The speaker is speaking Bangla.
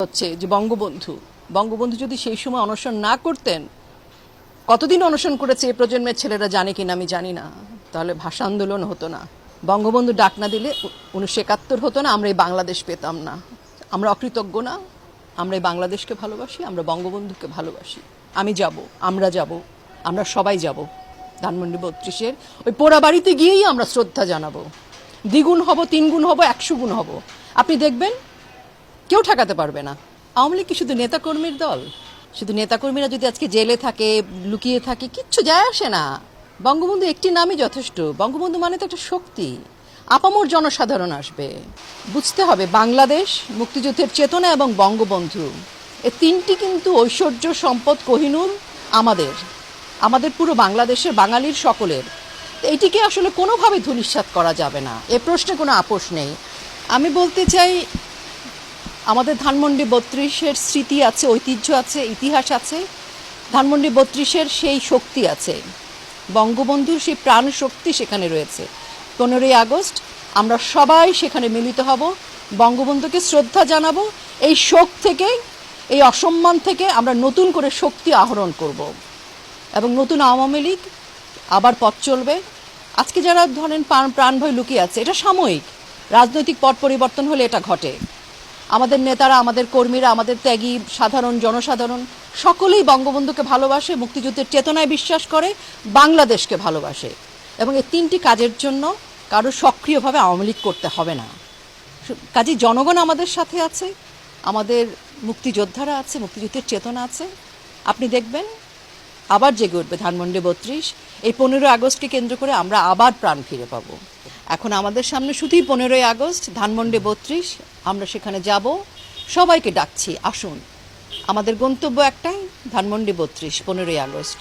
হচ্ছে যে বঙ্গবন্ধু যদি সেই সময় অনশন না করতেন, কতদিন অনশন করেছে এই প্রজন্মের ছেলেরা জানে কিনা আমি জানি না, তাহলে ভাষা আন্দোলন হতো না, বঙ্গবন্ধু ডাক না দিলে 1971 হতো না, আমরা এই বাংলাদেশ পেতাম না। আমরা অকৃতজ্ঞ না, আমরা এই বাংলাদেশকে ভালোবাসি, আমরা বঙ্গবন্ধুকে ভালোবাসি। আমি যাব, আমরা যাব, আমরা সবাই যাব ধানমন্ডি 32-এর ওই পোড়া বাড়িতে গিয়েই আমরা শ্রদ্ধা জানাবো। দ্বিগুণ হব, 3 গুণ হব, 100 গুণ হব। আপনি দেখবেন কেউ ঠেকাতে পারবে না। আওয়ামী লীগ কি শুধু নেতাকর্মীর দল? শুধু নেতাকর্মীরা যদি আজকে জেলে থাকে, লুকিয়ে থাকে, কিচ্ছু যায় আসে না। বঙ্গবন্ধু একটি নামই যথেষ্ট। বঙ্গবন্ধু মানে তো একটা শক্তি। আপামর জনসাধারণ আসবে। বুঝতে হবে বাংলাদেশ, মুক্তিযুদ্ধের চেতনা এবং বঙ্গবন্ধু, এই তিনটি কিন্তু ঐশ্বর্য, সম্পদ, কোহিনূর আমাদের পুরো বাংলাদেশের বাঙালির সকলের। এইটিকে আসলে কোনোভাবে ধূলিসাৎ করা যাবে না, এ প্রশ্নে কোনো আপোষ নেই। আমি বলতে চাই, আমাদের ধানমন্ডি 32-এর স্মৃতি আছে, ঐতিহ্য আছে, ইতিহাস আছে। ধানমন্ডি 32-এর সেই শক্তি আছে, বঙ্গবন্ধুর সেই প্রাণ শক্তি সেখানে রয়েছে। 15ই আগস্ট আমরা সবাই সেখানে মিলিত হব, বঙ্গবন্ধুকে শ্রদ্ধা জানাবো। এই শোক থেকে, এই অসম্মান থেকে আমরা নতুন করে শক্তি আহরণ করব এবং নতুন আওয়ামী লীগ আবার পথ চলবে। আজকে যারা ধরেন প্রাণ ভয় লুকিয়ে আছে, এটা সাময়িক। রাজনৈতিক পট পরিবর্তন হলে এটা ঘটে। আমাদের নেতারা, আমাদের কর্মীরা, আমাদের ত্যাগী সাধারণ জনসাধারণ সকলেই বঙ্গবন্ধুকে ভালোবাসে, মুক্তিযুদ্ধের চেতনায় বিশ্বাস করে, বাংলাদেশকে ভালোবাসে। এবং এই তিনটি কাজের জন্য কারো সক্রিয়ভাবে আওয়ামী লীগ করতে হবে না। কাজেই জনগণ আমাদের সাথে আছে, আমাদের মুক্তিযোদ্ধারা আছে, মুক্তিযুদ্ধের চেতনা আছে। আপনি দেখবেন আবার জেগে উঠবে ধানমন্ডি 32। এই 15 আগস্টকে কেন্দ্র করে আমরা আবার প্রাণ ফিরে পাবো। এখন আমাদের সামনে শুধুই 15ই আগস্ট, ধানমন্ডি 32। আমরা সেখানে যাব, সবাইকে ডাকছি আসুন। আমাদের গন্তব্য একটাই, ধানমন্ডি 32, 15ই আগস্ট।